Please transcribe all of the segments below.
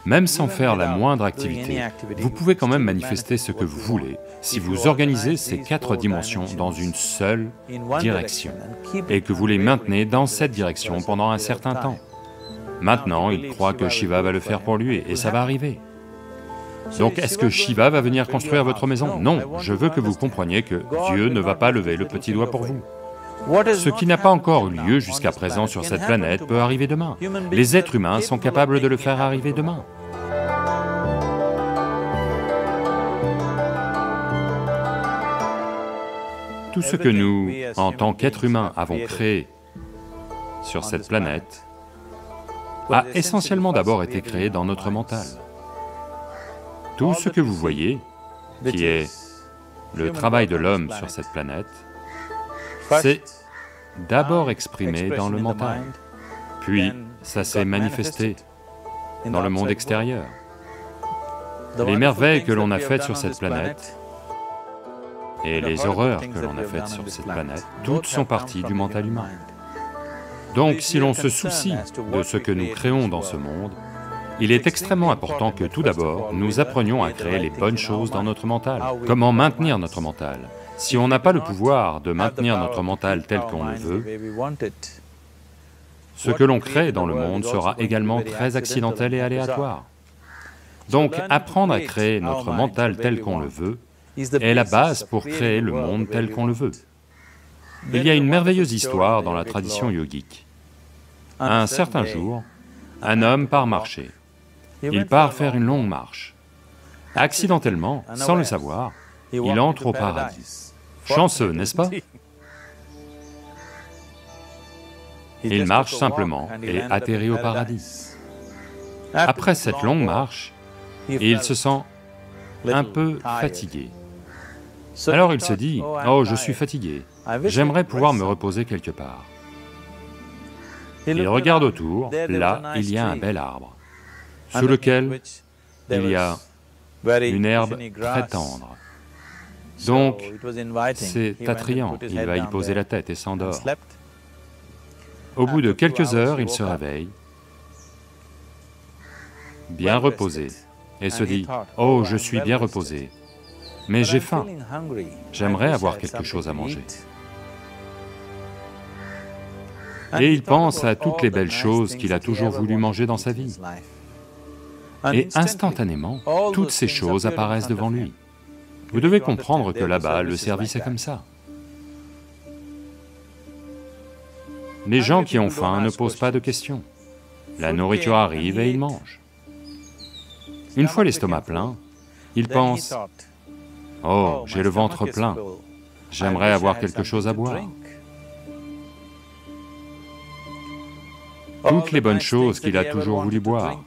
Même sans faire la moindre activité, vous pouvez quand même manifester ce que vous voulez si vous organisez ces 4 dimensions dans une seule direction et que vous les maintenez dans cette direction pendant un certain temps. Maintenant, il croit que Shiva va le faire pour lui et ça va arriver. Donc est-ce que Shiva va venir construire votre maison? Non, je veux que vous compreniez que Dieu ne va pas lever le petit doigt pour vous. Ce qui n'a pas encore eu lieu jusqu'à présent sur cette planète peut arriver demain. Les êtres humains sont capables de le faire arriver demain. Tout ce que nous, en tant qu'êtres humains, avons créé sur cette planète a essentiellement d'abord été créé dans notre mental. Tout ce que vous voyez, qui est le travail de l'homme sur cette planète, c'est d'abord exprimé dans le mental, puis ça s'est manifesté dans le monde extérieur. Les merveilles que l'on a faites sur cette planète et les horreurs que l'on a faites sur cette planète, toutes sont parties du mental humain. Donc si l'on se soucie de ce que nous créons dans ce monde, il est extrêmement important que tout d'abord, nous apprenions à créer les bonnes choses dans notre mental. Comment maintenir notre mental? Si on n'a pas le pouvoir de maintenir notre mental tel qu'on le veut, ce que l'on crée dans le monde sera également très accidentel et aléatoire. Donc apprendre à créer notre mental tel qu'on le veut est la base pour créer le monde tel qu'on le veut. Il y a une merveilleuse histoire dans la tradition yogique. Un certain jour, un homme part marcher. Il part faire une longue marche. Accidentellement, sans le savoir, il entre au paradis. Chanceux, n'est-ce pas? Il marche simplement et atterrit au paradis. Après cette longue marche, il se sent un peu fatigué. Alors il se dit, « Oh, je suis fatigué, j'aimerais pouvoir me reposer quelque part. » Il regarde autour, là, il y a un bel arbre, sous lequel il y a une herbe très tendre. Donc, c'est attrayant, il va y poser la tête et s'endort. Au bout de quelques heures, il se réveille, bien reposé, et se dit, « Oh, je suis bien reposé, mais j'ai faim, j'aimerais avoir quelque chose à manger. » Et il pense à toutes les belles choses qu'il a toujours voulu manger dans sa vie. Et instantanément, toutes ces choses apparaissent devant lui. Vous devez comprendre que là-bas, le service est comme ça. Les gens qui ont faim ne posent pas de questions. La nourriture arrive et ils mangent. Une fois l'estomac plein, ils pensent, « Oh, j'ai le ventre plein, j'aimerais avoir quelque chose à boire. » Toutes les bonnes choses qu'il a toujours voulu boire,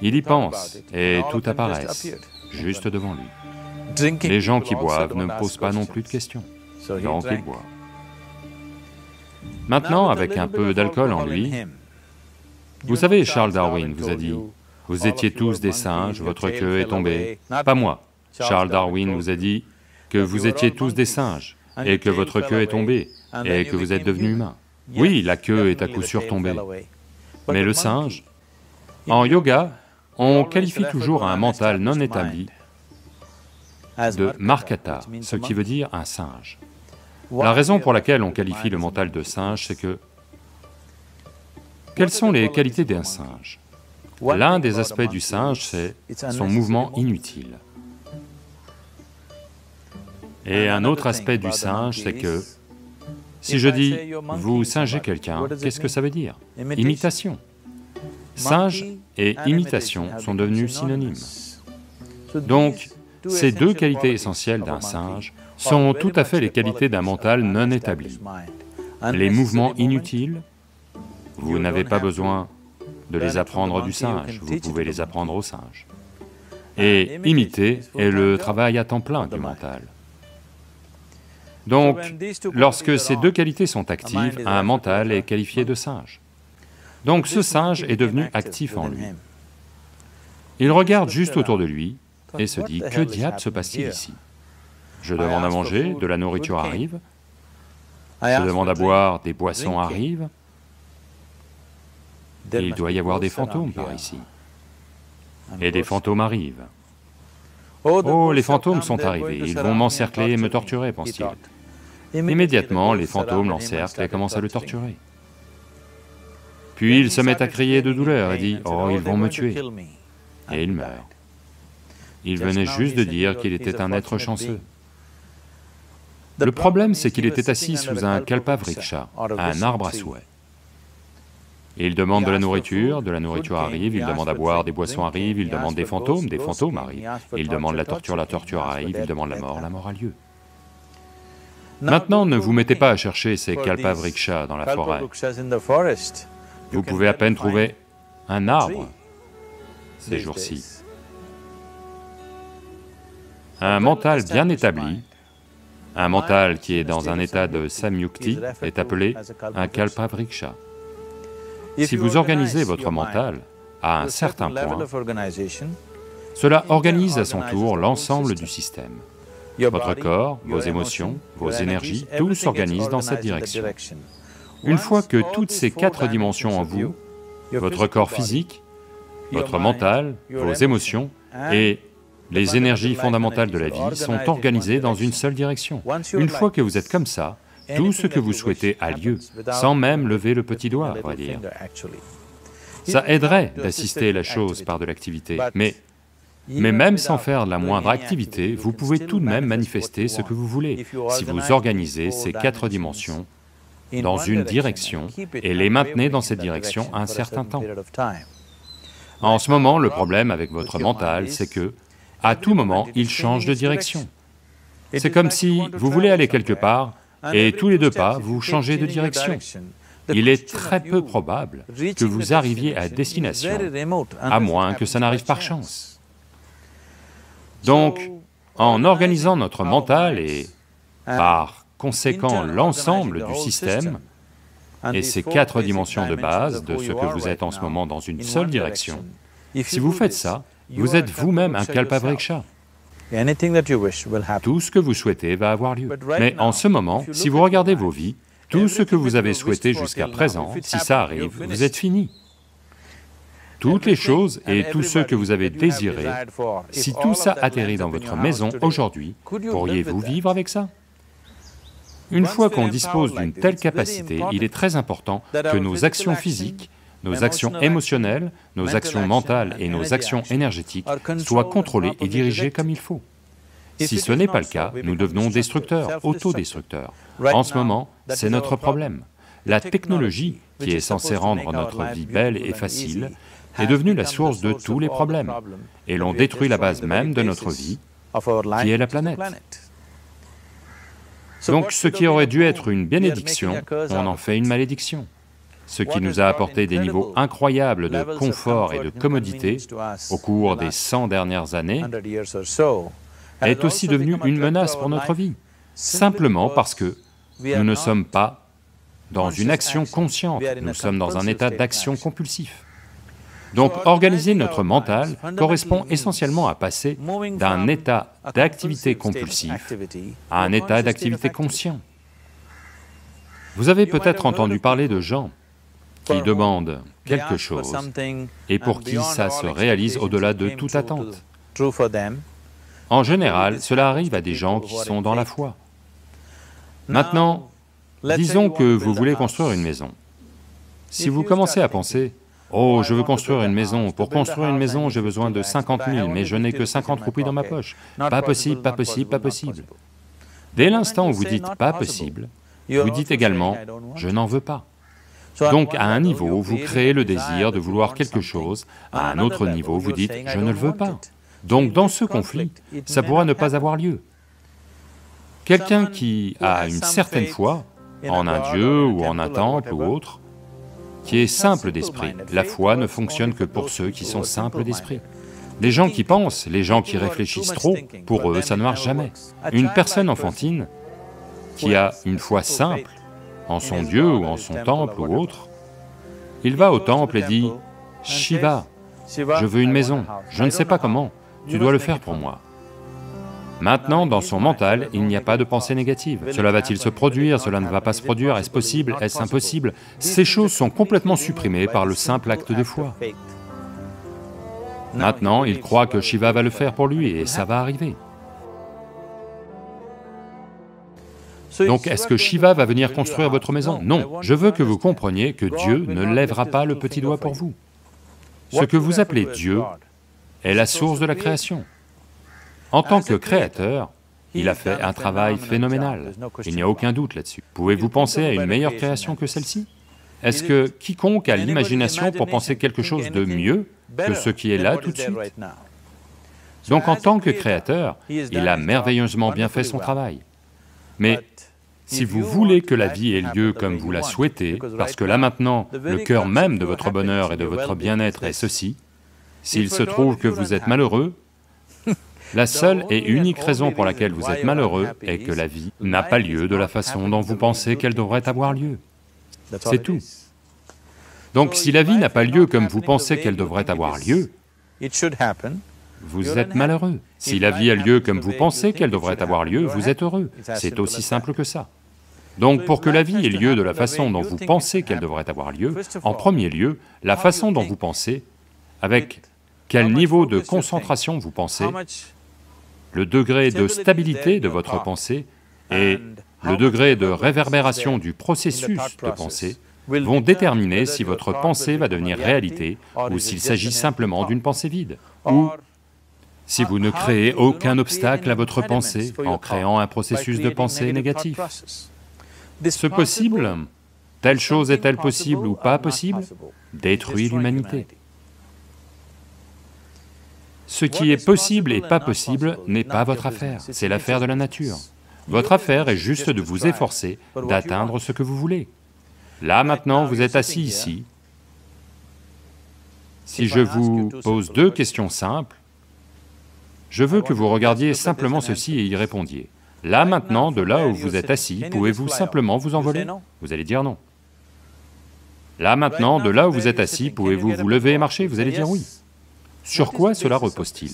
il y pense et tout apparaissent juste devant lui. Les gens qui boivent ne posent pas non plus de questions, donc ils boivent. Maintenant, avec un peu d'alcool en lui, vous savez, Charles Darwin vous a dit, « Vous étiez tous des singes, votre queue est tombée. » Pas moi. Charles Darwin vous a dit que vous étiez tous des singes, et que votre queue est tombée, et que vous êtes devenus humains. Oui, la queue est à coup sûr tombée. Mais le singe, en yoga, on qualifie toujours un mental non établi de markata, ce qui veut dire un singe. La raison pour laquelle on qualifie le mental de singe, c'est que... Quelles sont les qualités d'un singe? L'un des aspects du singe, c'est son mouvement inutile. Et un autre aspect du singe, c'est que, si je dis, vous singez quelqu'un, qu'est-ce que ça veut dire? Imitation. Singe et imitation sont devenus synonymes. Donc, ces deux qualités essentielles d'un singe sont tout à fait les qualités d'un mental non établi. Les mouvements inutiles, vous n'avez pas besoin de les apprendre du singe, vous pouvez les apprendre au singe. Et imiter est le travail à temps plein du mental. Donc, lorsque ces deux qualités sont actives, un mental est qualifié de singe. Donc ce singe est devenu actif en lui. Il regarde juste autour de lui et se dit, que diable se passe-t-il ici? Je demande à manger, de la nourriture arrive, je demande à boire, des boissons arrivent, et il doit y avoir des fantômes par ici. et des fantômes arrivent. Oh, les fantômes sont arrivés, ils vont m'encercler et me torturer, pense-t-il. Immédiatement, les fantômes l'encerclent et commencent à le torturer. Puis il se met à crier de douleur et dit, « Oh, ils vont me tuer !» Et il meurt. Il venait juste de dire qu'il était un être chanceux. Le problème, c'est qu'il était assis sous un kalpavriksha, un arbre à souhait. Il demande de la nourriture arrive, il demande à boire, des boissons arrivent, il demande des fantômes arrivent, il demande la torture arrive, il demande la mort a lieu. Maintenant, ne vous mettez pas à chercher ces kalpavrikshas dans la forêt. Vous pouvez à peine trouver un arbre ces jours-ci. Un mental bien établi, un mental qui est dans un état de samyukti est appelé un kalpavriksha. Si vous organisez votre mental à un certain point, cela organise à son tour l'ensemble du système. Votre corps, vos émotions, vos énergies, tout s'organise dans cette direction. Une fois que toutes ces 4 dimensions en vous, votre corps physique, votre mental, vos émotions et les énergies fondamentales de la vie sont organisées dans une seule direction. Une fois que vous êtes comme ça, tout ce que vous souhaitez a lieu, sans même lever le petit doigt, on va dire. Ça aiderait d'assister la chose par de l'activité, mais même sans faire la moindre activité, vous pouvez tout de même manifester ce que vous voulez, si vous organisez ces 4 dimensions dans une direction et les maintenez dans cette direction un certain temps. En ce moment, le problème avec votre mental, c'est que, à tout moment, il change de direction. C'est comme si vous voulez aller quelque part, et tous les 2 pas, vous changez de direction. Il est très peu probable que vous arriviez à destination, à moins que ça n'arrive par chance. Donc, en organisant notre mental et, par conséquent, l'ensemble du système, et ces 4 dimensions de base de ce que vous êtes en ce moment dans une seule direction, si vous faites ça, vous êtes vous-même un kalpavriksha. Tout ce que vous souhaitez va avoir lieu. Mais en ce moment, si vous regardez vos vies, tout ce que vous avez souhaité jusqu'à présent, si ça arrive, vous êtes fini. Toutes les choses et tous ceux que vous avez désirés, si tout ça atterrit dans votre maison aujourd'hui, pourriez-vous vivre avec ça? Une fois qu'on dispose d'une telle capacité, il est très important que nos actions physiques, nos actions émotionnelles, nos actions mentales et nos actions énergétiques soient contrôlées et dirigées comme il faut. Si ce n'est pas le cas, nous devenons destructeurs, autodestructeurs. En ce moment, c'est notre problème. La technologie, qui est censée rendre notre vie belle et facile, est devenue la source de tous les problèmes, et l'on détruit la base même de notre vie, qui est la planète. Donc ce qui aurait dû être une bénédiction, on en fait une malédiction. Ce qui nous a apporté des niveaux incroyables de confort et de commodité au cours des 100 dernières années est aussi devenu une menace pour notre vie, simplement parce que nous ne sommes pas dans une action consciente, nous sommes dans un état d'action compulsif. Donc organiser notre mental correspond essentiellement à passer d'un état d'activité compulsif à un état d'activité conscient. Vous avez peut-être entendu parler de gens qui demandent quelque chose et pour qui ça se réalise au-delà de toute attente. En général, cela arrive à des gens qui sont dans la foi. Maintenant, disons que vous voulez construire une maison. Si vous commencez à penser, « Oh, je veux construire une maison, pour construire une maison, j'ai besoin de 50 000, mais je n'ai que 50 roupies dans ma poche. Pas possible, pas possible, pas possible. » Dès l'instant où vous dites « pas possible », vous dites également « je n'en veux pas ». Donc à un niveau, vous créez le désir de vouloir quelque chose, à un autre niveau, vous dites « je ne le veux pas ». Donc dans ce conflit, ça pourra ne pas avoir lieu. Quelqu'un qui a une certaine foi, en un dieu ou en un temple ou autre, qui est simple d'esprit, la foi ne fonctionne que pour ceux qui sont simples d'esprit. Les gens qui pensent, les gens qui réfléchissent trop, pour eux ça ne marche jamais. Une personne enfantine qui a une foi simple, en son dieu ou en son temple ou autre, il va au temple et dit « Shiva, je veux une maison, je ne sais pas comment, tu dois le faire pour moi. » Maintenant, dans son mental, il n'y a pas de pensée négative. Cela va-t-il se produire? Cela ne va pas se produire? Est-ce possible? Est-ce impossible? Ces choses sont complètement supprimées par le simple acte de foi. Maintenant, il croit que Shiva va le faire pour lui et ça va arriver. Donc est-ce que Shiva va venir construire votre maison? Non, je veux que vous compreniez que Dieu ne lèvera pas le petit doigt pour vous. Ce que vous appelez Dieu est la source de la création. En tant que créateur, il a fait un travail phénoménal, il n'y a aucun doute là-dessus. Pouvez-vous penser à une meilleure création que celle-ci? Est-ce que quiconque a l'imagination pour penser quelque chose de mieux que ce qui est là tout de suite? Donc en tant que créateur, il a merveilleusement bien fait son travail. Mais si vous voulez que la vie ait lieu comme vous la souhaitez, parce que là maintenant, le cœur même de votre bonheur et de votre bien-être est ceci, s'il se trouve que vous êtes malheureux, la seule et unique raison pour laquelle vous êtes malheureux est que la vie n'a pas lieu de la façon dont vous pensez qu'elle devrait avoir lieu. C'est tout. Donc si la vie n'a pas lieu comme vous pensez qu'elle devrait avoir lieu, vous êtes malheureux. Si la vie a lieu comme vous pensez qu'elle devrait avoir lieu, vous êtes heureux. C'est aussi simple que ça. Donc pour que la vie ait lieu de la façon dont vous pensez qu'elle devrait avoir lieu, en premier lieu, la façon dont vous pensez, avec quel niveau de concentration vous pensez, le degré de stabilité de votre pensée et le degré de réverbération du processus de pensée vont déterminer si votre pensée va devenir réalité ou s'il s'agit simplement d'une pensée vide, ou si vous ne créez aucun obstacle à votre pensée en créant un processus de pensée négatif. Ce possible, telle chose est-elle possible ou pas possible, détruit l'humanité. Ce qui est possible et pas possible n'est pas votre affaire, c'est l'affaire de la nature. Votre affaire est juste de vous efforcer d'atteindre ce que vous voulez. Là maintenant, vous êtes assis ici. Si je vous pose deux questions simples, je veux que vous regardiez simplement ceci et y répondiez. Là maintenant, de là où vous êtes assis, pouvez-vous simplement vous envoler? Vous allez dire non. Là maintenant, de là où vous êtes assis, pouvez-vous vous lever et marcher? Vous allez dire oui. Sur quoi cela repose-t-il?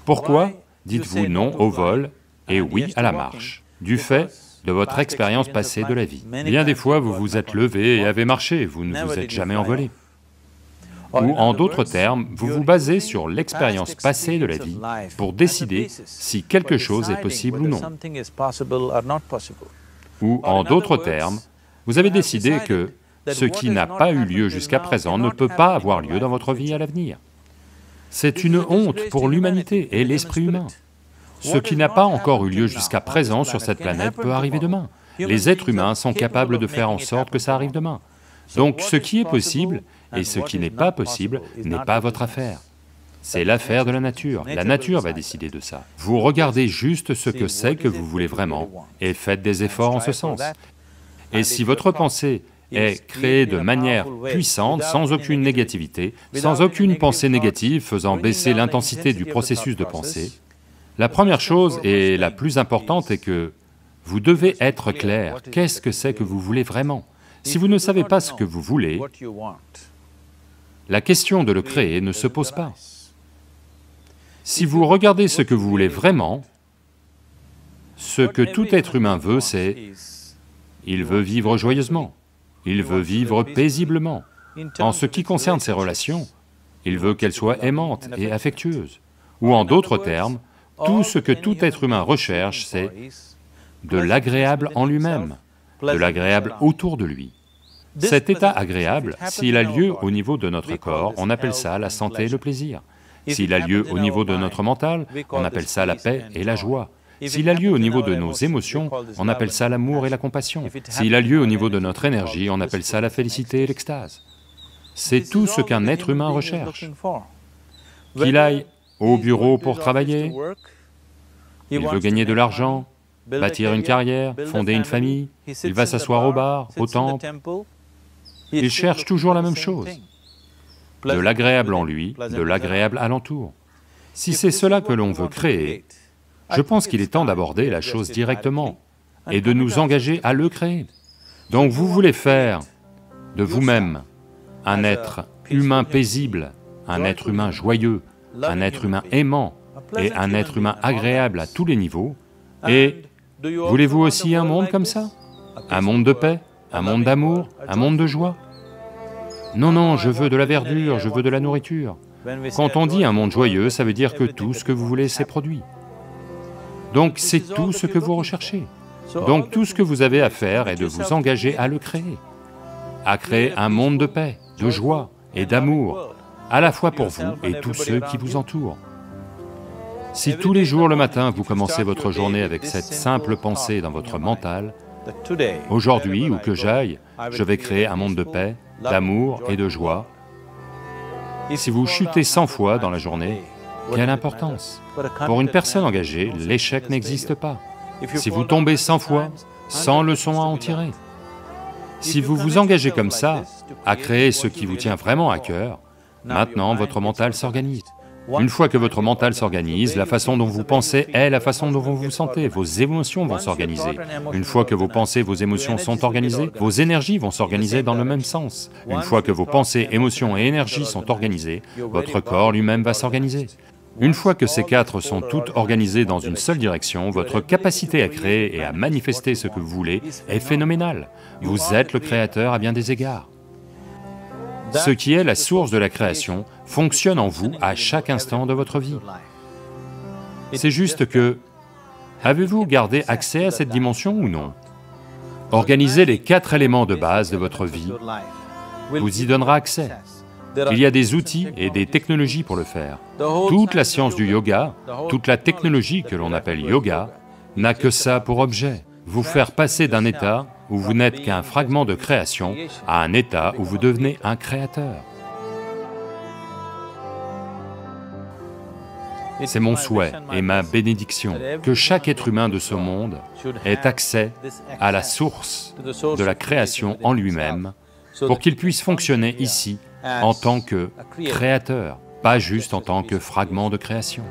Pourquoi dites-vous non au vol et oui à la marche? Du fait de votre expérience passée de la vie. Bien des fois, vous vous êtes levé et avez marché, vous ne vous êtes jamais envolé. Ou en d'autres termes, vous vous basez sur l'expérience passée de la vie pour décider si quelque chose est possible ou non. Ou en d'autres termes, vous avez décidé que ce qui n'a pas eu lieu jusqu'à présent ne peut pas avoir lieu dans votre vie à l'avenir. C'est une honte pour l'humanité et l'esprit humain. Ce qui n'a pas encore eu lieu jusqu'à présent sur cette planète peut arriver demain. Les êtres humains sont capables de faire en sorte que ça arrive demain. Donc ce qui est possible et ce qui n'est pas possible n'est pas votre affaire. C'est l'affaire de la nature va décider de ça. Vous regardez juste ce que c'est que vous voulez vraiment et faites des efforts en ce sens. Et si votre pensée est créée de manière puissante, sans aucune négativité, sans aucune pensée négative faisant baisser l'intensité du processus de pensée, la première chose et la plus importante est que vous devez être clair, qu'est-ce que c'est que vous voulez vraiment? Si vous ne savez pas ce que vous voulez, la question de le créer ne se pose pas. Si vous regardez ce que vous voulez vraiment, ce que tout être humain veut, c'est... il veut vivre joyeusement, il veut vivre paisiblement. En ce qui concerne ses relations, il veut qu'elles soient aimantes et affectueuses. Ou en d'autres termes, tout ce que tout être humain recherche, c'est de l'agréable en lui-même, de l'agréable autour de lui. Cet état agréable, s'il a lieu au niveau de notre corps, on appelle ça la santé et le plaisir. S'il a lieu au niveau de notre mental, on appelle ça la paix et la joie. S'il a lieu au niveau de nos émotions, on appelle ça l'amour et la compassion. S'il a lieu au niveau de notre énergie, on appelle ça la félicité et l'extase. C'est tout ce qu'un être humain recherche. Qu'il aille au bureau pour travailler, il veut gagner de l'argent, bâtir une carrière, fonder une famille, il va s'asseoir au bar, au temple, il cherche toujours la même chose, de l'agréable en lui, de l'agréable alentour. Si c'est cela que l'on veut créer, je pense qu'il est temps d'aborder la chose directement et de nous engager à le créer. Donc vous voulez faire de vous-même un être humain paisible, un être humain joyeux, un être humain aimant et un être humain agréable à tous les niveaux, et voulez-vous aussi un monde comme ça? Un monde de paix, un monde d'amour, un monde de joie? Non, non, je veux de la verdure, je veux de la nourriture. Quand on dit un monde joyeux, ça veut dire que tout ce que vous voulez s'est produit. Donc c'est tout ce que vous recherchez. Donc tout ce que vous avez à faire est de vous engager à le créer, à créer un monde de paix, de joie et d'amour, à la fois pour vous et tous ceux qui vous entourent. Si tous les jours le matin vous commencez votre journée avec cette simple pensée dans votre mental, aujourd'hui, où que j'aille, je vais créer un monde de paix, d'amour et de joie. Si vous chutez 100 fois dans la journée, quelle importance? Pour une personne engagée, l'échec n'existe pas. Si vous tombez 100 fois, 100 leçons à en tirer. Si vous vous engagez comme ça, à créer ce qui vous tient vraiment à cœur, maintenant votre mental s'organise. Une fois que votre mental s'organise, la façon dont vous pensez est la façon dont vous vous sentez, vos émotions vont s'organiser. Une fois que vos pensées, vos émotions sont organisées, vos énergies vont s'organiser dans le même sens. Une fois que vos pensées, émotions et énergies sont organisées, votre corps lui-même va s'organiser. Une fois que ces quatre sont toutes organisées dans une seule direction, votre capacité à créer et à manifester ce que vous voulez est phénoménale. Vous êtes le créateur à bien des égards. Ce qui est la source de la création fonctionne en vous à chaque instant de votre vie. C'est juste que, avez-vous gardé accès à cette dimension ou non? Organisez les 4 éléments de base de votre vie, vous y donnera accès. Il y a des outils et des technologies pour le faire. Toute la science du yoga, toute la technologie que l'on appelle yoga, n'a que ça pour objet, vous faire passer d'un état où vous n'êtes qu'un fragment de création à un état où vous devenez un créateur. C'est mon souhait et ma bénédiction que chaque être humain de ce monde ait accès à la source de la création en lui-même pour qu'il puisse fonctionner ici en tant que créateur, pas juste en tant que fragment de création.